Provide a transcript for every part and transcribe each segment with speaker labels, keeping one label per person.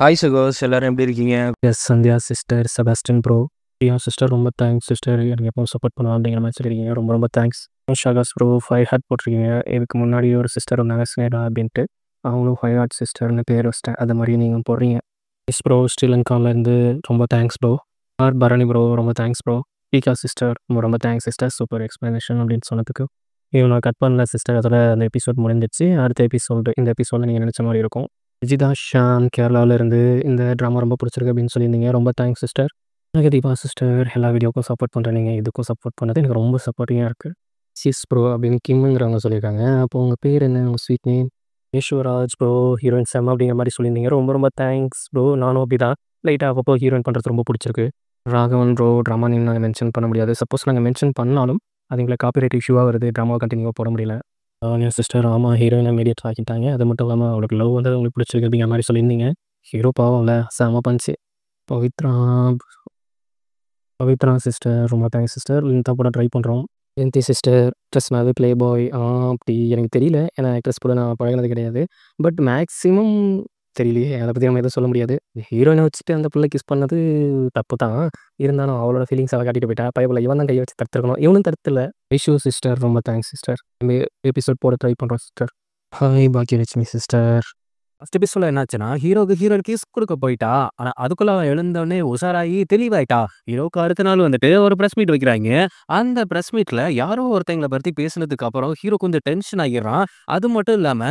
Speaker 1: Hi சகோஸ், எல்லாரும் எப்படி இருக்கீங்க?
Speaker 2: Yes Sandhya sister, Sebastian bro. Priya sister ரொம்ப தேங்க்ஸ் சிஸ்டர். எனக்கு எப்பவும் சப்போர்ட் பண்ணுவோம் அப்படிங்கிற மாதிரி சொல்லியிருக்கீங்க. ரொம்ப ரொம்ப தேங்க்ஸ். ஷகாஸ் ப்ரோ 5 ஹார்ட் போட்டிருக்கீங்க. இதுக்கு முன்னாடி ஒரு சிஸ்டர் இருந்தாங்க ஸ்னேகா அப்படின்ட்டு. அவங்களும் 5 ஹார்ட் சிஸ்டர்னு பேர் வச்சிட்டேன். அது மாதிரி நீங்கள் போடுறீங்க. எஸ் ப்ரோ ஸ்ரீலங்காவிலேருந்து ரொம்ப தேங்க்ஸ் ப்ரோ. பரணி ப்ரோ ரொம்ப தேங்க்ஸ் ப்ரோ. பீகா சிஸ்டர் ரொம்ப ரொம்ப தேங்க்ஸ் சிஸ்டர், சூப்பர் எக்ஸ்ப்ளனேஷன் அப்படின்னு சொன்னதுக்கு. இவன் நான் கட் பண்ணல சிஸ்டர், அதோட அந்த எபிசோட் முடிஞ்சிச்சு. அடுத்த எபிசோடு இந்த எபிசோடில் நீங்கள் நினச்ச மாதிரி இருக்கும். விஜிதா ஷாம் கேரளாவிலேருந்து இந்த ட்ராமா ரொம்ப பிடிச்சிருக்கு அப்படின்னு சொல்லியிருந்தீங்க. ரொம்ப தேங்க்ஸ் சிஸ்டர். எனக்கு தீபா சிஸ்டர் எல்லா வீடியோக்கும் சப்போர்ட் பண்ணுறேன். நீங்கள் இதுக்கும் சப்போர்ட் பண்ணது எனக்கு ரொம்ப சப்போர்ட்டிங்காக இருக்குது. சிஸ் ப்ரோ அப்படின்னு கிம்ங்கிறவங்க சொல்லியிருக்காங்க. அப்போ உங்கள் பேர் என்ன, உங்கள் ஸ்வீட் நேம்? ஈஸ்வராஜ் ப்ரோ ஹீரோயின் செம் அப்படிங்கிற மாதிரி சொல்லியிருந்தீங்க. ரொம்ப ரொம்ப தேங்க்ஸ் ப்ரோ. நானும் அப்படி தான் லைட்டாக அப்பப்போ ஹீரோயின் பண்ணுறது ரொம்ப பிடிச்சிருக்கு. ராகவன் ப்ரோ ட்ராமா நேம் நாங்கள் மென்ஷன் பண்ண முடியாது. சப்போஸ் நாங்கள் மென்ஷன் பண்ணாலும் அது எங்களுக்கு காப்பிரைட் இஷ்யூவாக வருது. ட்ராமாவை கண்டினியூவாக போட முடியல. என் சிஸ்டர் ஆமாம் ஹீரோயினை மீடியேட் ஆக்கிட்டாங்க. அது மட்டும் இல்லாமல் அவளுக்கு லவ் வந்து உங்களுக்கு பிடிச்சிருக்கு அப்படிங்கிற மாதிரி சொல்லியிருந்தீங்க. ஹீரோ பாவம்ல செம பஞ்ச்சு. பவித்ரா பவித்ரா சிஸ்டர் ரொம்ப தேங்க்ஸ் சிஸ்டர். இந்த படம் ட்ரை பண்ணுறோம். ஜெயந்தி சிஸ்டர் ட்ரெஸ்னாவே ப்ளே பாய் அப்படி எனக்கு தெரியல. ஏன்னா ஆக்ட்ரஸ் கூட நான் பழகினது கிடையாது. பட் மேக்ஸிமம் தெரியலையே, அதை பற்றி நம்ம எதுவும் சொல்ல முடியாது. ஹீரோயினை வச்சுட்டு அந்த பிள்ளை கிஸ் பண்ணது தப்பு தான். இருந்தாலும் அவளோட ஃபீலிங்ஸ் அவள் காட்டிட்டு போயிட்டா. பயப்பில்லை, இவன் தான் கையை வச்சு தடுத்துருக்கணும். இவனும் தடுத்துல. ஐஷு சிஸ்டர் ரொம்ப தேங்க்ஸ் சிஸ்டர். எபிசோட் போட ட்ரை பண்ணுறோம் sister. Hi Bhagyalakshmi sister.
Speaker 3: First எபிசோட்ல என்னாச்சுன்னா, ஹீரோயின் கிஸ் குடுக்க போயிட்டா. ஆனா, அதுக்குள்ள அவன் எழுந்தோனே உஷாராகி தெளிவாயிட்டா. ஹீரோக்கு அடுத்த நாள் வந்துட்டு ஒரு பிரஸ் மீட் வைக்கிறாங்க. அந்த பிரஸ் மீட்ல யாரோ ஒருத்தங்கள பத்தி பேசினதுக்கு அப்புறம் ஹீரோ கொஞ்சம் டென்ஷன் ஆகிடுறான். அது மட்டும் இல்லாம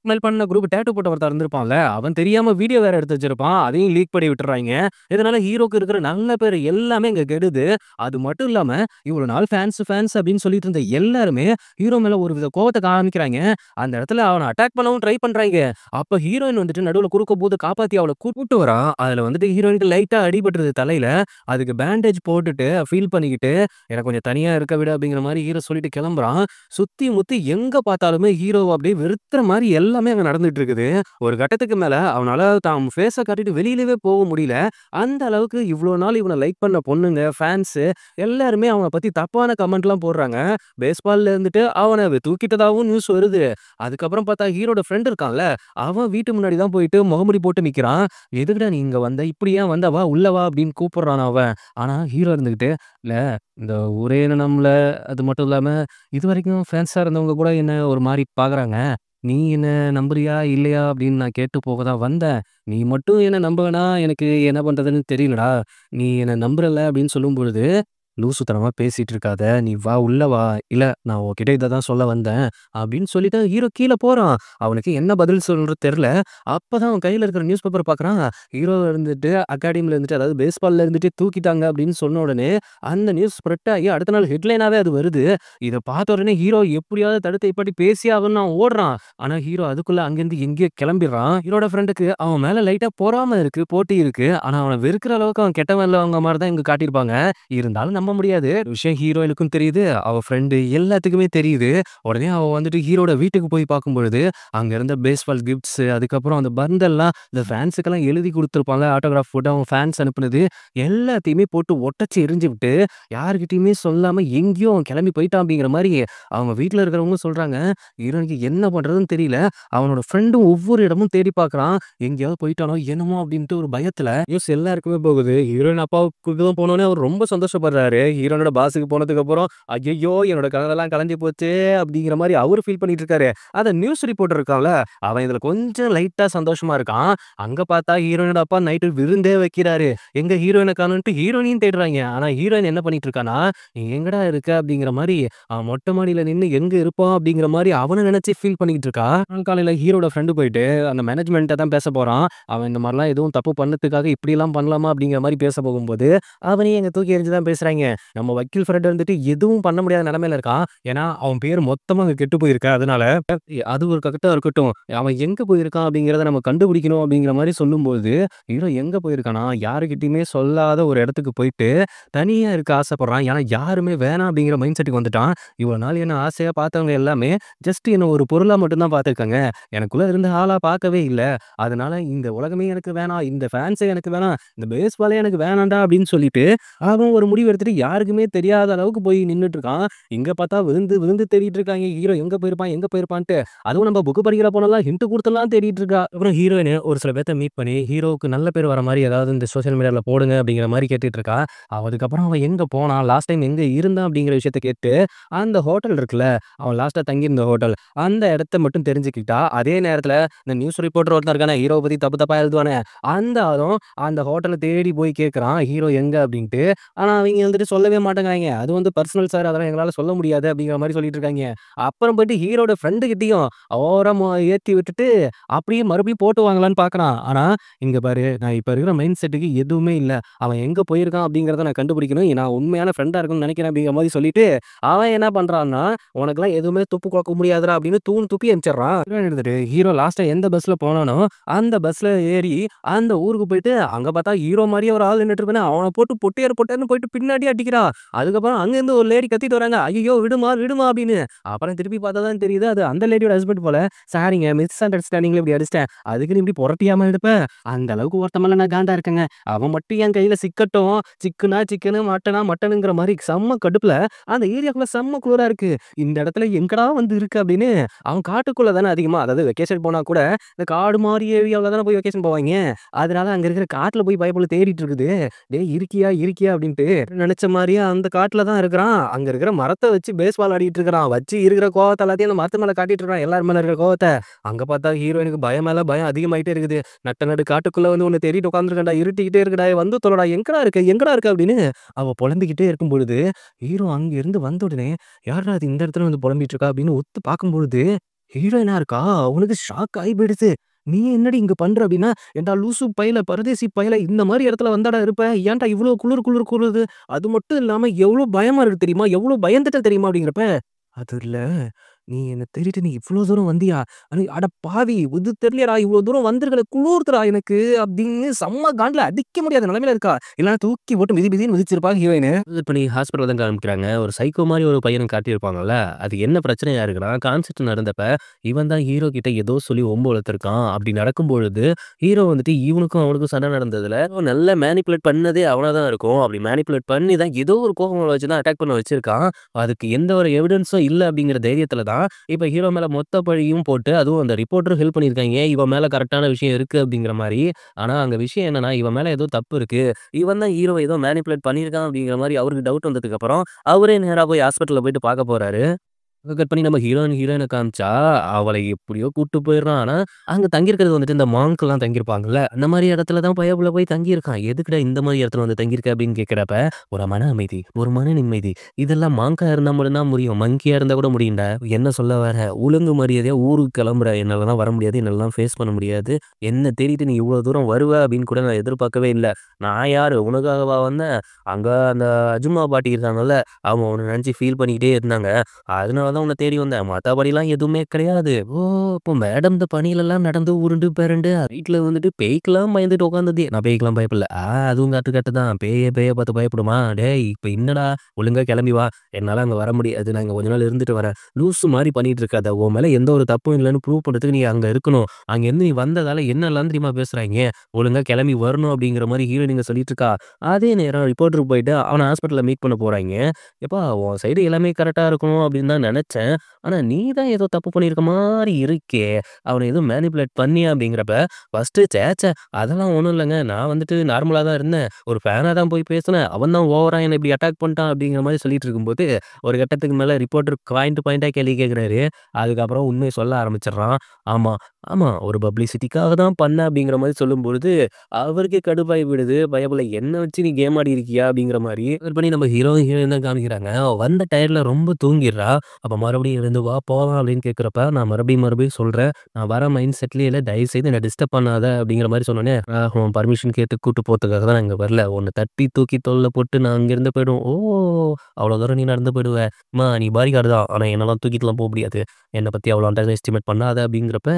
Speaker 3: மேல் பண்ண குரூப் டேட்டூ போட்ட ஒருத்தன் இருந்திருப்பான்ல, அவன் தெரியாம வீடியோ வேற எடுத்து வச்சிருப்பான். அதையும் லீக் பண்ணி விட்டுறாங்க. இதனால ஹீரோக்கு இருக்கிற நல்ல பேர் எல்லாமே இங்க கெடுது. அது மட்டும் இல்லாம இவ்வளவு நாள் ஃபேன்ஸ் அப்படின்னு சொல்லிட்டு இருந்த எல்லாருமே ஹீரோ மேல ஒரு வித கோவத்தை காமிக்கிறாங்க. அந்த இடத்துல அவனை அட்டாக் பண்ணவும் ட்ரை பண்றாங்க. அப்ப ஹீரோயின் வந்துட்டு நடுவுல குறுக்க போது காப்பாத்தி அவளை கூட்டு வரா. அதுல வந்துட்டு ஹீரோயினுக்கு லைட்டா அடிபட்டுருது தலையில. அதுக்கு பேண்டேஜ் போட்டுட்டு ஃபீல் பண்ணிக்கிட்டு எனக்கு கொஞ்சம் தனியா இருக்க விட அப்படிங்கிற மாதிரி ஹீரோ சொல்லிட்டு கிளம்புறான். சுத்தி முத்தி எங்க பார்த்தாலுமே ஹீரோ அப்படியே வெறுத்துற மாதிரி எல்லாமே அங்க நடந்துட்டு இருக்குது. ஒரு கட்டத்துக்கு மேல அவனால தான் ஃபேஸ காட்டிட்டு வெளியிலவே போக முடியல. அந்த அளவுக்கு இவ்வளவு நாள் இவனை லைக் பண்ண பொண்ணுங்க, ஃபேன்ஸ் எல்லாருமே அவனை பத்தி தப்பான கமெண்ட்லாம் போடுறாங்க. பேஸ்பால்ல இருந்துட்டு அவனை தூக்கிட்டதாவும் நியூஸ் வருது. அதுக்கப்புறம் பார்த்தா ஹீரோட ஃப்ரெண்ட் இருக்கான்ல, அவன் வீட்டு முன்னாடி தான் போயிட்டு முகமூடி போட்டு நிக்கிறான். எதுக்குடா நீ இங்க வந்த? இப்படி ஏன் வந்த? வா உள்ள வா அப்படின்னு கூப்பிடுறான் அவன். ஆனா ஹீரோ இருந்துகிட்டு இல்ல இந்த ஒரே நம்மள அது மட்டும் இல்லாம இதுவரைக்கும் ஃபேன்ஸா இருந்தவங்க கூட என்ன ஒரு மாரி பார்க்குறாங்க. நீ என்ன நம்புறியா? இல்லையா? அப்படின்னு நான் கேட்டு போக தான் வந்தேன். நீ மட்டும் என்ன நம்பலனா எனக்கு என்ன பண்றதுன்னு தெரியலடா. நீ என்ன நம்புறல்ல அப்படின்னு சொல்லும்பொழுது, லூசுத்தனமா பேசிட்டு இருக்காத. நீ வா உள்ள வா. இல்ல நான் உன்கிட்ட இத தான் சொல்ல வந்தேன். அப்படின்னு சொல்லிட்டு ஹீரோ கீழ போறான். அவனுக்கு என்ன பதில் சொல்றது தெரியல. அப்பதான் அவன் கையில இருக்கிற நியூஸ் பேப்பர் பார்க்குறான். ஹீரோ இருந்துட்டு அகாடமில இருந்துட்டு அதாவது பேஸ்பால்ல இருந்துட்டு தூக்கிட்டாங்க அப்படின்னு சொன்ன உடனே, அந்த நியூஸ் ஸ்ப்ரெட் ஆகி அடுத்த நாள் ஹெட்லைனாவே அது வருது. இத பார்த்த உடனே ஹீரோ எப்படியாவது தடுத்து இப்படி பேசியே ஆகணும்னு அவன் ஓடுறான். ஆனா ஹீரோ அதுக்குள்ள அங்கேருந்து எங்கேயோ கிளம்பிடுறான். ஹீரோட ஃப்ரெண்டுக்கு அவன் மேல லைட்டா பொறாம இருக்கு, போட்டி இருக்கு. ஆனா அவன வெறுக்கிற அளவுக்கு அவன் கெட்டவன் இல்லவங்க மாரி தான் இங்க காட்டியிருப்பாங்க. இருந்தாலும் நம்ப முடியாது. விஷயம் ஹீரோயினுக்கும் தெரியுது. அவ ஃப்ரெண்டு எல்லாத்துக்குமே தெரியுது. உடனே அவ வந்துட்டு ஹீரோட வீட்டுக்கு போய் பார்க்கும்பொழுது, அங்க இருந்த பேஸ்பால் கிஃப்ட்ஸ் அதுக்கப்புறம் அந்த பந்தெல்லாம் இந்த ஃபேன்ஸுக்கெல்லாம் எழுதி குடுத்துருப்பாங்க. ஆட்டோகிராஃப் போட்டு அவங்க ஃபேன்ஸ் அனுப்புனது எல்லாத்தையுமே போட்டு ஒட்டச்சு எறிஞ்சுவிட்டு, யார்கிட்டயுமே சொல்லாம எங்கேயோ அவன் கிளம்பி போயிட்டான் அப்படிங்கிற மாரி அவங்க வீட்ல இருக்கிறவங்க சொல்றாங்க. ஹீரோயினுக்கு என்ன பண்றதுன்னு தெரியல. அவனோட ஃப்ரெண்டும் ஒவ்வொரு இடமும் தேடி பார்க்குறான். எங்கேயாவது போயிட்டானோ என்னமோ அப்படின்ட்டு ஒரு பயத்துல நியூஸ் எல்லாருக்குமே போகுது. ஹீரோயின் அப்பாவுக்கு தான் போனோனே அவர் ரொம்ப சந்தோஷப்படுறாரு. ஹீரோனோட பாஸுக்கு போனதுக்கு அப்புறம், "ஐயய்யோ! என்னோட கனவெல்லாம் கலைஞ்சு போச்சே!" அப்படிங்கிற மாரி அவரு ஃபீல் பண்ணிட்டு இருக்காரு. அத நியூஸ் ரிப்போர்ட்டர் இருக்கான்ல, அவன் இதுல கொஞ்சம் லைட்டா சந்தோஷமா இருக்கான். அங்க பார்த்தா ஹீரோயினோட அப்பா நைட்டு விருந்தே வைக்கிறாரு. எங்க ஹீரோயின காணோன்ட்டு ஹீரோயினையும் தேடுறாய்ங்க. ஆனா ஹீரோயின் என்ன பண்ணிட்டு இருக்கான்னா, "நீ எங்கடா இருக்க?" அப்படிங்கிற மாரி அவன் மொட்டை மாடியில நின்னு எங்க இருப்பான் அப்படிங்கிற மாரி அவன நெனச்சு ஃபீல் பண்ணிக்கிட்டு இருக்கா. நாள் காலையில ஹீரோட ஃப்ரெண்டு போயிட்டு அந்த மேனேஜ்மென்ட்ட தான் பேச போறான். அவன் இந்த மாரிலாம் எதுவும் தப்பு பண்ணதுக்காக இப்படிலாம் பண்ணலாமா அப்படிங்கிற மாரி பேச போகும்போது, அவனையும் எங்க தூக்கி எறிஞ்சு தான் பேசுறாய்ங்க. நம்ம வக்கீல் ஃப்ரெண்ட் வந்துட்டு எதுவும் பண்ண முடியாத நிலைமையில இருக்கான். ஏன்னா, அவன் பேர் மொத்தமா அங்க கெட்டு போயிருக்கு. அதனால அது ஒரு கட்டம் இருக்கட்டும். அவன் எங்க போயிருக்கான் அப்படிங்கிறத நம்ம கண்டுபிடிக்கணும் அப்படிங்கிற மாரி சொல்லும்போது, ஹீரோ எங்க போயிருக்கான்னா, யாருகிட்டயுமே சொல்லாத ஒரு இடத்துக்கு போயிட்டு, தனியா இருக்க ஆசைப்படுறான். ஏன்னா, யாருமே வேணாம் அப்படிங்கிற மைண்ட் செட்டுக்கு வந்துட்டான். இவ்வளோ நாள் என்ன ஆசையா பார்த்தவங்க எல்லாமே, ஜஸ்ட் என்ன ஒரு பொருளா மட்டும் தான் பார்த்துருக்காங்க. எனக்குள்ள இருந்த ஆளா பார்க்கவே இல்ல. அதனால இந்த உலகமே எனக்கு வேணாம். இந்த ஃபேன்ஸே எனக்கு வேணாம். இந்த பேஸ்பாலே எனக்கு வேணாம்டா அப்படின்னு சொல்லிட்டு, அவன் ஒரு முடிவு எடுத்துட்டு வந்துட்டு யாருக்குமே தெரியாத அளவுக்கு போய் நின்னுட்டு இருக்கான். இங்க பார்த்தா விழுந்து விழுந்து தேடிட்டு இருக்காங்க. ஹீரோ எங்க போயிருப்பான், எங்க போயிருப்பான்ட்டு. அதுவும் நம்ம புக் படிக்கிற பொண்ணெல்லாம் ஹிண்ட் குடுத்துலாம் தேடிட்டு இருக்கா. அப்புறம் ஹீரோயின் ஒரு சில பேத்த மீட் பண்ணி, ஹீரோவுக்கு நல்ல பேர் வர மாரி ஏதாவது இந்த சோசியல் மீடியால போடுங்க அப்படிங்கிற மாரி கேட்டுட்டு இருக்கா. அதுக்கப்புறம் அவன் எங்க போனான், லாஸ்ட் டைம் எங்க இருந்தான் அப்படிங்கிற விஷயத்த கேட்டு, அந்த ஹோட்டல் இருக்குல்ல, அவன் லாஸ்ட்டா தங்கியிருந்த ஹோட்டல், அந்த இடத்த மட்டும் தெரிஞ்சுக்கிட்டா. அதே நேரத்துல இந்த நியூஸ் ரிப்போர்ட்டர் ஒருத்தன் இருக்கானே, ஹீரோவ பத்தி தப்பு தப்பா எழுதுவானே, அந்த ஆளும் அந்த ஹோட்டல தேடி போய் கேட்கறான், ஹீரோ எங்க அப்படின்ட்டு. ஆனா அவைங்க வந்துட்டு சொல்லவே மாட்டேங்கிறாய்ங்க. அது வந்து பர்சனல் சார், அதெல்லாம் எங்களால சொல்ல முடியாது அப்படிங்கிற மாரி சொல்லிட்டு இருக்காய்ங்க. அப்புறம் போயிட்டு ஹீரோட ஃப்ரெண்டு கிட்டயும் ஓரமா ஏத்தி விட்டுட்டு, அப்படியே மறுபடியும் போட்டு வாங்கலான்னு பார்க்குறான். ஆனா, இங்க பாரு நான் இப்ப இருக்கிற மைண்ட் செட்டுக்கு எதுவுமே இல்ல. அவன் எங்க போயிருக்கான் அப்படிங்கிறத நான் கண்டுபிடிக்கணும். நான் உண்மையான ஃப்ரெண்டா இருக்கணும்னு நினைக்கிறேன் அப்படிங்கிற மாரி சொல்லிட்டு, அவன் என்ன பண்றான்னா, "உனக்கெல்லாம் எதுவுமே துப்பு குடுக்க முடியாதுடா" அப்படின்னு தூண் துப்பி அனுப்பிச்சிடுறான். எடுத்துட்டு ஹீரோ லாஸ்ட்டா எந்த பஸ்ல போனானோ, அந்த பஸ்ல ஏறி அந்த ஊருக்கு போயிட்டு, அங்க பார்த்தா ஹீரோ மாரியே ஒரு ஆள் நின்னுட்டு இருக்கானே, அவன போட்டு பொட்டேர் பொட்டேர்ன்னு போயிட்டு பின்னாடி அடிக்கிறான். அதுக்கப்புறம் அங்கேருந்து ஒரு லேடி கத்திட்டு வராங்க. "ஐயய்யோ! விடுமா, விடுமா" அப்படின்னு. அப்புறம் திருப்பி பார்த்தா தான் தெரியுது, அது அந்த லேடியோட ஹஸ்பண்ட் போல. "சாரிங்க, மிஸ் அண்டர்ஸ்டாண்டிங்ல இப்படி அடிச்சுட்டேன். அதுக்குன்னு இப்படி புரட்டியாம எடுப்ப? அந்த அளவுக்கு ஒருத்தன் மேல நான் காண்டா இருக்கேங்க. அவன் மட்டும் என் கையில சிக்கட்டும். சிக்குனா சிக்கனு, மட்டனா மட்டனுங்கிற மாரி செம்ம கடுப்புல அந்த ஏரியாக்குள்ள செம்ம குளிரா இருக்கு. இந்த இடத்துல எங்கடா வந்து இருக்கு அப்படின்னு அவன் காட்டுக்குள்ள தானே அதிகமா அதாவது வெக்கேஷன் போனா கூட இந்த காடு மாரி ஏரியாவுல தானே போய் வெக்கேஷன் போவாய்ங்க. அதனால அங்க இருக்கிற காட்டுல போய் பயப்புல தேடிட்டு இருக்குது. "டேய் இருக்கியா? இருக்கியா?" அப்படின்ட்டு நெனச்ச மாரியே அந்த காட்டுல தான் இருக்கிறான். அங்க இருக்கிற மரத்த வச்சு பேஸ்பால் ஆடிட்டு இருக்கிறான். வச்சு இருக்கிற கோவத்த எல்லாத்தையும் அந்த மரத்து மேல காட்டிட்டு இருக்கான். எல்லார் மேல இருக்கிற கோவத்த. அங்க பார்த்தா ஹீரோயினுக்கு பயம் மேல பயம் அதிகமாயிட்டே இருக்குது. "நட்ட நடு காட்டுக்குள்ள வந்து உன்ன தேடிட்டு உட்கார்ந்துருக்கேன்டா. இருட்டிக்கிட்டே இருக்குடா. வந்து தொலைடா. எங்கடா இருக்க? எங்கடா இருக்க?" அப்படின்னு அவ புலம்பிக்கிட்டே இருக்கும் பொழுது, ஹீரோ அங்க இருந்து வந்த உடனே, "யார்டா இது இந்த இடத்துல வந்து புலம்பிட்டு இருக்கா?" அப்படின்னு உத்து பார்க்கும்பொழுது, ஹீரோயினா இருக்கா. அவனுக்கு ஷாக் ஆயி போயிடுச்சு. "நீ என்னடி இங்க பண்ற?" அப்படின்னா, "ஏன்டா லூசு பயல, பரதேசி பயல, இந்த மாரி இடத்துல வந்தாடா இருப்ப. ஏன்டா இவ்ளோ குளுருது? அது மட்டும் இல்லாம எவ்ளோ பயமா இருக்கு தெரியுமா? எவ்ளோ பயந்துட்ட தெரியுமா?" அப்படிங்கிறப்ப, "அது இல்ல. நீ என்ன தேடிட்டு நீ இவ்ளோ தூரம் வந்தியா? அட பாவி! இது தெரியலடா, இவ்ளோ தூரம் வந்திருக்கல, குளுருதுடா எனக்கு" அப்படின்னு செம்ம காண்டுல அடிக்க முடியாத நிலைமையில இருக்கா. இல்லன்னா தூக்கி போட்டு மிதி மிதின்னு மிதிச்சிருப்பாங்க ஹீரோயினு. இப்ப நீ ஹாஸ்பிட்டல்ல தான் காமிக்கிறாங்க. ஒரு சைக்கோ மாரி ஒரு பையன காட்டியிருப்பாங்கல்ல. அது என்ன பிரச்சனையா இருக்குன்னா, கான்செர்ட் நடந்தப்ப, இவன் தான் ஹீரோ கிட்ட ஏதோ சொல்லி வம்பு வளர்த்துருக்கான். அப்படி நடக்கும்பொழுது, ஹீரோ வந்துட்டு இவனுக்கும் அவனுக்கும் சண்டை நடந்ததுல, நல்லா மேனிபுலேட் பண்ணதே அவனா தான் இருக்கும். அப்படி மேனிபுலேட் பண்ணி தான் ஏதோ ஒரு கோவங்கள வச்சு தான் அட்டாக் பண்ண வச்சிருக்கான். அதுக்கு எந்த ஒரு எவிடன்ஸும் இல்ல அப்படிங்கிற தைரியத்துல தான், இப்ப ஹீரோ மேல மொத்த பழியும் போட்டு, அதுவும் அந்த ரிப்போர்ட்டரும் ஹெல்ப் பண்ணியிருக்காய்ங்க. இவன் மேல கரெக்ட்டான விஷயம் இருக்கு அப்படிங்கிற மாரி. ஆனா அங்க விஷயம் என்னன்னா, இவன் மேல ஏதோ தப்பு இருக்கு. இவன் தான் ஹீரோவ ஏதோ மேனிபுலேட் பண்ணியிருக்கான் அப்படிங்கிற மாரி அவருக்கு டவுட் வந்ததுக்கப்புறம், அவரே நேரா போய் ஹாஸ்பிட்டல்ல போயிட்டு பார்க்க போறாரு. கட் பண்ணி நம்ம ஹீரோயின காமிச்சா, அவள எப்படியோ கூட்டு போயிடுறான். ஆனா, அங்க தங்கியிருக்கிறது வந்துட்டு இந்த மாங்க்லாம் தங்கியிருப்பாங்கல்ல, அந்த மாரி இடத்துல தான் பயபுள்ள போய் தங்கியிருக்கான். "எதுக்குடா இந்த மாரி இடத்துல வந்து தங்கியிருக்க?" அப்படின்னு கேட்கிறப்ப, "ஒரு மன அமைதி, ஒரு மன நிம்மதி. இதெல்லாம் மாங்கா இருந்தா மட்டும் தான் முடியும். மங்கியா இருந்தா கூட முடியும்டா. என்ன சொல்ல வர? ஒழுங்கு மரியாதையா ஊருக்கு கிளம்புற. என்னாலலாம் வர முடியாது. என்னாலலாம் ஃபேஸ் பண்ண முடியாது. என்ன தேடிட்டு நீ இவ்வளோ தூரம் வருவ அப்படின்னு கூட நான் எதிர்பார்க்கவே இல்ல. நான் யாரு? உனக்காகவா வந்தேன்? அங்க அந்த அஜும்மா பாட்டி இருக்காங்கல்ல, அவங்க உன்ன நினைச்சு ஃபீல் பண்ணிக்கிட்டே இருந்தாங்க. அதனால தான் உன்ன தேடி வந்தேன். மத்தபடிலாம் எதுவுமே கிடையாது." ஓ! இப்போ மேடம் இந்த பனிலலாம் நடந்து உருண்டு பெரண்டு வீட்ல வந்துட்டு பேய்க்கெல்லாம் பயந்துட்டு உட்காந்தது. நான் பேய்க்கெல்லாம் பயப்படல. அதுவும் கட்டு தான். பேய பார்த்து பயப்படுமா? டேய் இப்ப என்னடா? ஒழுங்கா கிளம்பி வா. என்னால அங்க வர முடியாது. நான் இங்க கொஞ்ச நாள் இருந்துட்டு வரேன். லூசு மாரி பண்ணிட்டு இருக்காத. உன் மேல எந்த ஒரு தப்பும் இல்லன்னு ப்ரூவ் பண்றதுக்கு நீ அங்க இருக்கணும். அங்கேருந்து நீ வந்ததால என்னலாம் தெரியுமா பேசுறாய்ங்க? ஒழுங்கா கிளம்பி வரணும் அப்படிங்கிற மாரி ஹீரோயினுங்க சொல்லிட்டு இருக்கா. அதே நேரம் ரிப்போர்ட்டர் போயிட்டு அவன ஹாஸ்பிட்டல்ல மீட் பண்ண போறாய்ங்க. "எப்பா உன் சைடு எல்லாமே கரெக்ட்டா இருக்கும் அப்படின்னு தான் நெனச்சேன். ஆனா நீ தான் ஏதோ தப்பு பண்ணியிருக்க மாரி இருக்கே. அவன ஏதோ மேனிபுலேட் பண்ணியா?" அப்படிங்கிறப்ப, ஃபர்ஸ்ட்டு ச்சே அதெல்லாம் ஒண்ணும் இல்லங்க. நான் வந்துட்டு நார்மலா தான் இருந்தேன். ஒரு ஃபேனா தான் போய் பேசுனேன். அவன் தான் ஓவரா என்ன இப்படி அட்டாக் பண்ணிட்டான் அப்படிங்கிற மாரி சொல்லிட்டு இருக்கும்போது, ஒரு கட்டத்துக்கு மேல ரிப்போர்ட்டர் பாயிண்ட்டா கேள்வி கேட்கிறாரு. அதுக்கப்புறம் உண்மைய சொல்ல ஆரம்பிச்சுடுறான். ஆமா, ஆமா ஒரு பப்ளிசிட்டிக்காக தான் பண்ணேன் அப்படிங்கிற மாரி சொல்லும்பொழுது, அவருக்கே கடுப்பாயி விடுது. பயபுள்ள என்ன வச்சு நீ கேம் ஆடி இருக்கியா? அப்படிங்கிற மாரி. இது பண்ணி நம்ம ஹீரோயின் தான் காமிக்கிறாங்க. அவ வந்த டயர்ட்ல ரொம்ப தூங்கிர்றா. அப்ப மறுபடியும் எழுந்து "வா போலாம்" அப்படின்னு கேட்கிறப்ப, நான் மறுபடியும் சொல்றேன். "நான் வர மைண்ட் செட்லயே இல்ல. தயவுசெய்து என்ன டிஸ்டர்ப் பண்ணாத" அப்படிங்கிற மாரி சொன்னோனே, உன் பர்மிஷன் கேட்டு கூட்டு போறதுக்காக தான் நான் இங்க வரல. உன்ன தட்டி தூக்கி தோள்ல போட்டு நான் அங்கிருந்து போயிடுவேன்." "ஓ! அவ்வளோ தூரம் நீ நடந்து போயிடுவ. அம்மா நீ பாடிகார்டு தான். ஆனா என்னலாம் தூக்கிட்டுலாம் போ முடியாது. என்ன பத்தி அவ்வளோ அண்டர் எஸ்டிமேட் பண்ணாத" அப்படிங்கிறப்ப,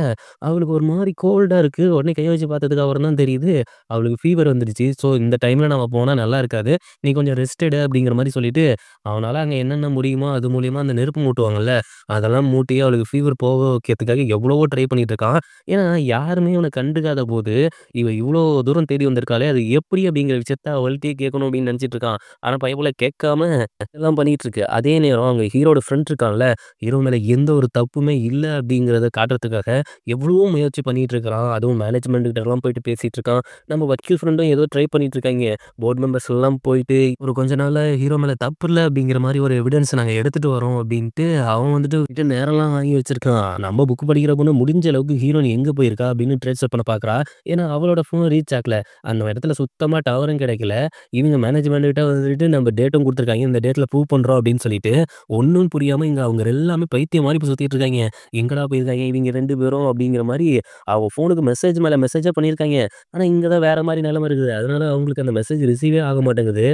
Speaker 3: அவளுக்கு ஒரு மாரி கோல்டா இருக்கு. உடனே கை வச்சு பார்த்ததுக்கு அப்புறம் தான் தெரியுது, அவளுக்கு ஃபீவர் வந்துடுச்சு. ஸோ இந்த டைம்ல நம்ம போனா நல்லா இருக்காது. நீ கொஞ்சம் ரெஸ்ட் எடு அப்படிங்கிற மாரி சொல்லிட்டு, அவனால அங்க என்னென்ன முடியுமோ அது மூலியமா அந்த நெருப்பு மூட்டு மூட்டுவாங்கல்ல, அதெல்லாம் மூட்டி அவளுக்கு ஃபீவர் போக வைக்கிறதுக்காக எவ்வளவோ ட்ரை பண்ணிட்டு இருக்கான். ஏன்னா, யாருமே இவன கண்டுக்காத போது, இவ இவ்ளோ தூரம் தேடி வந்திருக்காளே, அது எப்படி அப்படிங்கிற விஷயத்த அவள்ட்டயே கேட்கணும் அப்படின்னு நெனச்சிட்டு இருக்கான். ஆனா பயப்புள்ள கேட்காம எல்லாம் பண்ணிட்டு இருக்கு. அதே நேரம் அங்க ஹீரோட ஃப்ரெண்ட் இருக்கான்ல, ஹீரோ மேல எந்த ஒரு தப்புமே இல்ல அப்படிங்கிறத காட்டுறதுக்காக எவ்வளவோ முயற்சி பண்ணிட்டு இருக்கிறான். அதுவும் மேனேஜ்மெண்ட் கிட்டலாம் போயிட்டு பேசிட்டு இருக்கான். நம்ம வக்கீல் ஃப்ரெண்டும் ஏதோ ட்ரை பண்ணிட்டு இருக்காய்ங்க. போர்ட் மெம்பர்ஸ் எல்லாம் போயிட்டு, ஒரு கொஞ்ச நாள்ல ஹீரோ மேல தப்பு இல்ல அப்படிங்கிற மாரி ஒரு எவிடன்ஸ் நாங்க எடுத்துட்டு வரோம் அப்படின்ட்டு, அவன் வந்துட்டு நேரம்லாம் வாங்கி வச்சிருக்கான். நம்ம புக் படிக்கிற பொண்ணு முடிஞ்ச அளவுக்கு ஹீரோயின் எங்க போயிருக்கா அப்படின்னு ட்ரேஸ் பண்ண பார்க்குறா. ஏன்னா அவளோட ஃபோன் ரீச் ஆகல. அந்த இடத்துல சுத்தமா டவரும் கிடைக்கல. இவங்க மேனேஜ்மெண்ட் கிட்ட வந்துட்டு நம்ம டேட்டும் குடுத்துருக்காங்க. இந்த டேட்ல ப்ரூவ் பண்றோம் அப்படின்னு சொல்லிட்டு, ஒண்ணும் புரியாம இங்க அவங்க எல்லாமே பைத்தியம் மாரி இப்ப சுத்திட்டு இருக்காய்ங்க. எங்கடா போயிருக்காய்ங்க இவங்க 2 பேரும் அப்படிங்கிற மாரி அவ ஃபோனுக்கு மெசேஜ் மேல மெசேஜா பண்ணியிருக்காய்ங்க. ஆனா இங்க தான் வேற மாரி நிலைமை இருக்குது. அதனால அவங்களுக்கு அந்த மெசேஜ் ரிசீவே ஆக மாட்டேங்குது.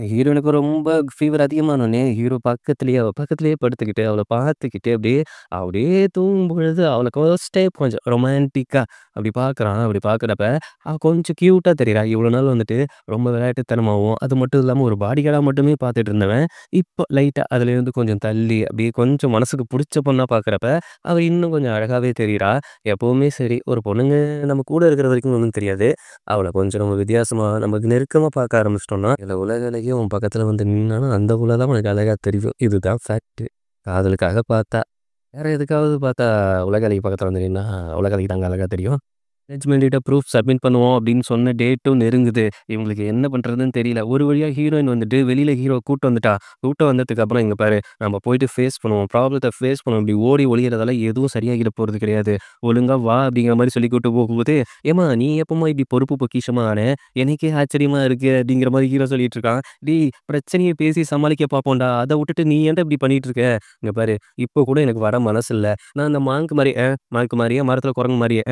Speaker 3: ஹீரோயினுக்கு ரொம்ப ஃபீவர் அதிகமானோனே, ஹீரோ அவ பக்கத்திலேயே படுத்துக்கிட்டு, அவள பார்த்துக்கிட்டு அப்படியே தூங்கும் பொழுது அவளுக்கு ஃபர்ஸ்ட் டைம் கொஞ்சம் ரொமான்டிக்கா அப்படி பார்க்குறான். அப்படி பார்க்குறப்ப, அவ கொஞ்சம் கியூட்டா தெரிறா. இவ்வளோ நாள் வந்துட்டு ரொம்ப விளையாட்டுத்தனமாவும், அது மட்டும் இல்லாம ஒரு பாடி கார்டா மட்டுமே பார்த்துட்டு இருந்தவன், இப்போ லைட்டா அதுலேருந்து கொஞ்சம் தள்ளி, அப்படியே கொஞ்சம் மனசுக்கு புடிச்ச பொண்ணா பார்க்குறப்ப, அவ இன்னும் கொஞ்சம் அழகாவே தெரிறா. எப்பவுமே சரி, ஒரு பொண்ணுங்க நம்ம கூட இருக்கிற வரைக்கும் ஒண்ணும் தெரியாது. அவள கொஞ்சம் நம்ம வித்தியாசமா, நமக்கு நெருக்கமா பார்க்க ஆரம்பிச்சிட்டோம்னா, இந்த உலக அழகி உன் பக்கத்துல வந்து நின்னான்னா, அந்த புள்ள தான் உனக்கு அழகா தெரியும். இதுதான் ஃபேக்ட். காதலுக்காக பார்த்தா, வேற எதுக்காவது பார்த்தா, உலக அழகி பக்கத்துல வந்து நின்னா, உலக அழகி தாங்க அழகா தெரியும். மேனேஜ்மெண்ட் கிட்ட ப்ரூஃப் சப்மிட் பண்ணுவோம் அப்படின்னு சொன்ன டேட்டும் நெருங்குது. இவங்களுக்கு என்ன பண்றதுன்னு தெரியல. ஒரு வழியா ஹீரோயின் வந்துட்டு வெளியில ஹீரோ கூட்டு வந்துட்டா. கூட்டு வந்ததுக்கு அப்புறம் இங்க பாரு, நம்ம போயிட்டு ஃபேஸ் பண்ணுவோம். ப்ராப்ளத்த ஃபேஸ் பண்ணுவோம். இப்படி ஓடி ஒளியறதால எதுவும் சரியாகிட போறது கிடையாது. ஒழுங்கா வா அப்படிங்கிற மாரி சொல்லி கூட்டு போகும்போது, ஏம்மா நீ எப்பம்மா இப்படி பொறுப்பு பொக்கிஷமா ஆன? எனக்கே ஆச்சரியமா இருக்கு அப்படிங்கிற மாரி ஹீரோ சொல்லிட்டு இருக்கான். டேய் பிரச்சனைய பேசி சமாளிக்க பார்ப்போம்டா. அத விட்டுட்டு நீ ஏன்டா இப்படி பண்ணிட்டு இருக்க? இங்க பாரு, இப்போ கூட எனக்கு வர மனசு இல்ல. நான் இந்த மாங்கு மாரி மாங்கு மாரியே, மரத்துல குரங்கு மாரியே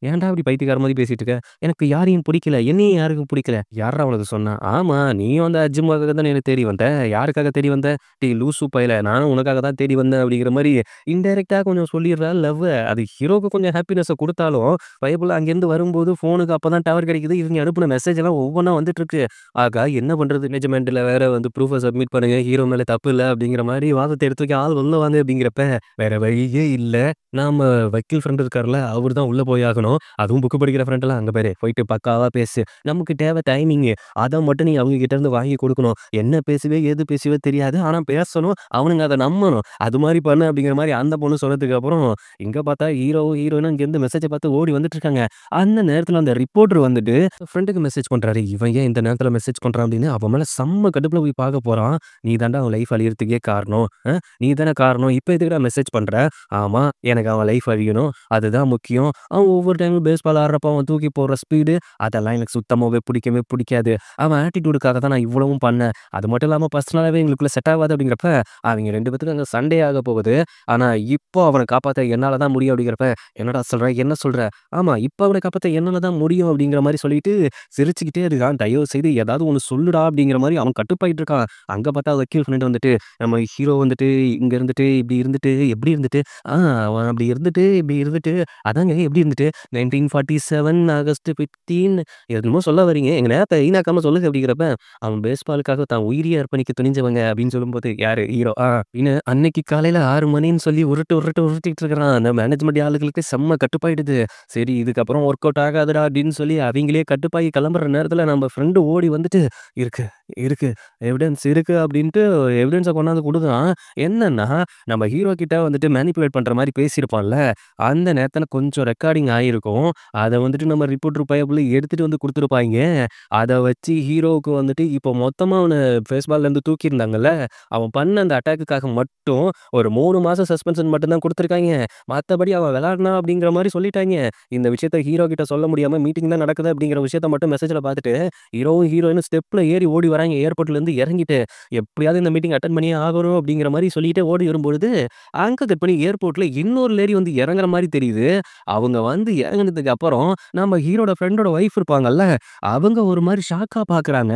Speaker 3: ஏன்டா இப்படி பைத்தியக்கார மாரி பேசிட்டு இருக்க? எனக்கு யாரையும் புடிக்கல. என்னையும் யாருக்கும் புடிக்கல. யார்றா உனக்கு சொன்னா? ஆமா, நீயும் அந்த அர்ஜுனுக்காக தானே என்ன தேடி வந்த. யாருக்காக தேடி வந்த? டேய் லூசு பயல, நானும் உனக்காக தான் தேடி வந்தேன் அப்படிங்கிற மாரி இன்டைரக்ட்டா கொஞ்சம் சொல்லிடுறா லவ்வ. அது ஹீரோக்கு கொஞ்சம் ஹாப்பினஸ குடுத்தாலும், பயப்புள்ள அங்கேருந்து வரும்போது ஃபோனுக்கு அப்பதான் டவர் கிடைக்குது. இவங்க அனுப்புன மெசேஜ் எல்லாம் ஒவ்வொன்னா வந்துட்டு இருக்கு. ஆகா என்ன பண்றது? மேனேஜ்மென்ட்ல வேற வந்து ப்ரூஃப சப்மிட் பண்ணுங்க. ஹீரோ மேல தப்பு இல்ல அப்படிங்கிற மாரி வாதத்த எடுத்து வைக்க ஆள் உள்ள வாங்க அப்படிங்கிறப்ப, வேற வழியே இல்ல. நாம வக்கீல் ஃப்ரெண்ட் இருக்கார்ல, அவரு தான் உள்ள போய் ஆகணும். அதுவும் புக் படிக்கிற ஃப்ரெண்ட்லாம் அங்க பாரு, போயிட்டு பக்காவா பேசு. நமக்கு தேவை டைமிங்கு. அத மட்டும் நீ அவங்க கிட்ட இருந்து வாங்கி குடுக்கணும். என்ன பேசுவே, ஏது பேசுவே தெரியாது. ஆனா பேசணும். அவனுங்க அத நம்பணும். அது மாரி பண்ணு அப்படிங்கிற மாரி அந்த பொண்ணு சொன்னதுக்கு அப்புறம், இங்க பார்த்தா ஹீரோவும், ஹீரோயினும் இங்கேருந்து மெசேஜ பார்த்து ஓடி வந்துட்டு இருக்காங்க. அந்த நேரத்துல அந்த ரிப்போர்ட்டர் வந்துட்டு ஃப்ரெண்டுக்கு மெசேஜ் பண்றாரு. இவன் ஏன் இந்த நேரத்துல மெசேஜ் பண்றான் அப்படின்னு அவன் மேல செம்ம கடுப்புல போய் பார்க்க போறான். நீ தான்டா அவன் லைஃப் அழியறதுக்கே காரணம். நீ தானே காரணம். இப்ப எதுக்குடா மெசேஜ் பண்ற? ஆமா, எனக்கு அவன் லைஃப் அழியணும். அதுதான் முக்கியம். அவன் ஒவ்வொரு டைமும் பேஸ்பால் ஆடுறப்ப அவன் தூக்கி போடுற ஸ்பீடு, அதெல்லாம் எனக்கு சுத்தமாவே பிடிக்கவே பிடிக்காது. அவன் ஆட்டிட்யூடுக்காக தான் நான் இவ்வளவும் பண்ணேன். அது மட்டும் இல்லாம பர்சனலாவே எங்களுக்குள்ள செட் ஆகாது அப்படிங்கிறப்ப, அவைங்க 2 பேத்துக்கும் அங்க சண்டே ஆக போகுது. ஆனா, இப்போ அவன காப்பாத்த என்னால தான் முடியும் அப்படிங்கிறப்ப, என்னடா சொல்ற? என்ன சொல்ற? ஆமா, இப்ப அவன காப்பாத்த என்னால தான் முடியும் அப்படிங்கிற மாரி சொல்லிட்டு சிரிச்சுக்கிட்டே இருக்கான். தயவு செய்து ஏதாவது ஒண்ணு சொல்லுடா அப்படிங்கிற மாரி அவன் கட்டுப்பாயிட்டு இருக்கான். அங்க பார்த்தா வக்கீல் ஃப்ரெண்ட் வந்துட்டு, நம்ம ஹீரோ வந்துட்டு இங்க இருந்துட்டு, இப்படி இருந்துட்டு, எப்படி இருந்துட்டு, ஆ அவன் அப்படி இருந்துட்டு, இப்படி இருந்துட்டு, அதாங்க எப்படி இருந்துட்டு 1947 ஆகஸ்ட் 15 என்னமோ சொல்ல வர்றீங்க. எங்க நேரத்த வீணாக்காம சொல்லுங்க அப்படிங்கிறப்ப, அவன் பேஸ்பாலுக்காக தான் உயிரையே அர்ப்பணிக்க துணிஞ்சவங்க அப்படின்னு சொல்லும்போது, யாரு? ஹீரோ. அப்படின்னு அன்னைக்கு காலையில 6 மணின்னு சொல்லி உருட்டிட்டு இருக்கிறான். அந்த மேனேஜ்மெண்ட் ஆளுகளுக்கு செம்ம கட்டுப்பாயிடுது. சரி இதுக்கப்புறம் ஒர்க் அவுட் ஆகாதுடா அப்படின்னு சொல்லி அவிங்களே கட்டுப்பாயி கிளம்புற நேரத்துல நம்ம ஃப்ரெண்டு ஓடி வந்துட்டு, இருக்கு, இருக்கு, எவிடன்ஸ் இருக்கு அப்படின்ட்டு எவிடன்ஸ கொண்டாந்து குடுக்குறான். என்னன்னா, நம்ம ஹீரோ கிட்ட வந்துட்டு மேனிபுலேட் பண்ற மாரி பேசியிருப்பான்ல, அந்த நேரத்துல கொஞ்சம் ரெக்கார்டிங் ஆயிருக்கும். அத வந்துட்டு நம்ம ரிப்போர்ட்டர் பயப்புல எடுத்துட்டு வந்து குடுத்துருப்பாய்ங்க. அத வச்சு ஹீரோவுக்கு வந்துட்டு இப்போ மொத்தமா அவன பேஸ்பால்லேருந்து தூக்கியிருந்தாங்கல்ல, அவன் பண்ண அந்த அட்டாக்குக்காக மட்டும் ஒரு 3 மாசம் சஸ்பென்ஷன் மட்டும் தான் குடுத்துருக்காய்ங்க. மத்தபடி அவன் விளையாடுனான் அப்படிங்கிற மாரி சொல்லிட்டாய்ங்க. இந்த விஷயத்த ஹீரோ கிட்ட சொல்ல முடியாம மீட்டிங் தான் நடக்குது அப்படிங்கிற விஷயத்த மட்டும் மெசேஜ்ல பார்த்துட்டு, ஹீரோவும் ஹீரோயினும் ஸ்டெப்ல ஏறி ஓடி வராய்ங்க ஏர்போர்ட்லேருந்து இறங்கிட்டு. எப்படியாவது இந்த மீட்டிங் அட்டெண்ட் பண்ணியே ஆகணும் அப்படிங்கிற மாரி சொல்லிட்டே ஓடி வரும்பொழுது, அங்க கட் பண்ணி ஏர்போர்ட்ல இன்னொரு லேடி வந்து இறங்குற மாரி தெரியுது. அவங்க வந்து இறங்குனதுக்கு அப்புறம், நம்ம ஹீரோட ஃப்ரெண்டோட ஒய்ஃப் இருப்பாங்கல்ல, அவங்க ஒரு மாரி ஷாக்கா பார்க்குறாங்க.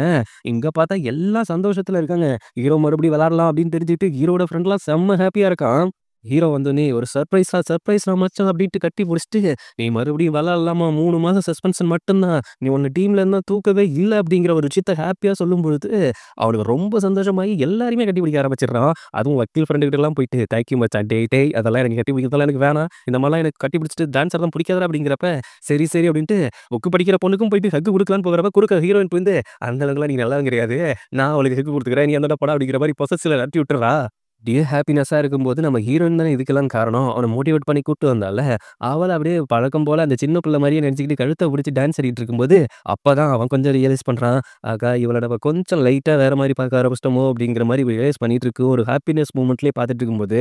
Speaker 3: இங்க பார்த்தா எல்லாம் சந்தோஷத்துல இருக்காங்க. ஹீரோ மறுபடியும் விளையாடலாம் அப்படின்னு தெரிஞ்சுட்டு, ஹீரோட ஃப்ரெண்ட்லாம் செம்ம ஹேப்பியா இருக்கான். ஹீரோ வந்தோனே ஒரு சர்ப்ரைஸ்ரா மச்சான் அப்படின்ட்டு கட்டி புடிச்சுட்டு, "நீ மறுபடியும் விளையாடலாமா? 3 மாசம் சஸ்பென்ஷன் மட்டும் தான். நீ உன்ன டீம்ல இருந்தா தூக்கவே இல்ல." அப்படிங்கிற ஒரு விஷயத்த ஹேப்பியா சொல்லும்பொழுது, அவனுக்கு ரொம்ப சந்தோஷமாயி எல்லாரையுமே கட்டி பிடிக்க ஆரம்பிச்சுடுறான். அதுவும் வக்கீல் ஃப்ரெண்டு கிட்டலாம் போயிட்டு, "தேங்க் யூ மச்சான். டேய் டேய் அதெல்லாம் எனக்கு கட்டி பிடிக்கிறதெல்லாம் எனக்கு வேணாம். இந்த மாரிலாம் எனக்கு கட்டி பிடிச்சுட்டு டான்ஸ் ஆடுறதெல்லாம் பிடிக்காதுடா." அப்படிங்கிறப்ப, சரி சரி அப்படின்ட்டு புக் படிக்கிற பொண்ணுக்கும் போயிட்டு ஹக் குடுக்கலான்னு போகிறப்ப, குறுக்க ஹீரோயின் வந்து, "அந்த அளவுக்குலாம் நீ நல்லவன் கிடையாது. நான் அவளுக்கு ஹக் குடுத்துக்கிறேன். நீ அந்தாண்ட போடா." அப்படிங்கிற மாரி பொசசிவ்ல நடத்தி விட்டுர்றா. அப்படியே ஹேப்பினஸ்ஸா இருக்கும்போது நம்ம ஹீரோயின் தானே இதுக்கெல்லாம் காரணம். அவன மோட்டிவேட் பண்ணி கூட்டு வந்தால்ல. அவள அப்படியே பழக்கம் போல அந்த சின்ன பிள்ளை மாரியே நெனச்சுக்கிட்டு கழுத்த புடிச்சு டான்ஸ் ஆடிட்டு இருக்கும்போது, அப்பதான் அவன் கொஞ்சம் ரியலைஸ் பண்றான். ஆகா! இவள நம்ம கொஞ்சம் லைட்டா வேற மாரி பார்க்க ஆரம்பிச்சிட்டோமோ! அப்படிங்கிற மாரி ரியலைஸ் பண்ணிட்டு இருக்கு. ஒரு ஹேப்பினஸ் மூமெண்ட்லயே பார்த்துட்டு இருக்கும்போது,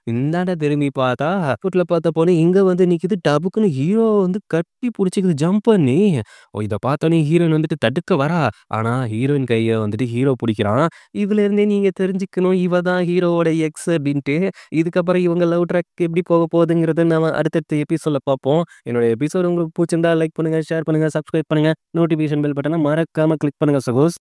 Speaker 3: இந்தாண்ட திரும்பி பார்த்தா, ஃபுட்ல பார்த்த பொண்ணு இங்க வந்து நிக்குது. டபுக்குன்னு ஹீரோ வந்து கட்டி புடிச்சுக்குது ஜம்ப் பண்ணி. இத பார்த்தோனே ஹீரோயின் வந்துட்டு தடுக்க வரா. ஆனா ஹீரோயின் கைய வந்துட்டு ஹீரோ புடிக்கிறான். இதுலேருந்தே நீங்க தெரிஞ்சுக்கணும், இவ தான் ஹீரோவோட எக்ஸ் அப்டின்ட்டு. இதுக்கப்புறம் இவங்க லவ் ட்ராக் எப்படி போக போகுதுங்கிறத நாம அடுத்தடுத்த எபிசோட்ல பார்ப்போம். என்னோட எபிசோட் உங்களுக்கு புடிச்சிருந்தா லைக் பண்ணுங்க, ஷேர் பண்ணுங்க, சப்ஸ்கிரைப் பண்ணுங்க. நோட்டிஃபிகேஷன் பெல் பட்டன மறக்காம கிளிக் பண்ணுங்க சகோஸ்.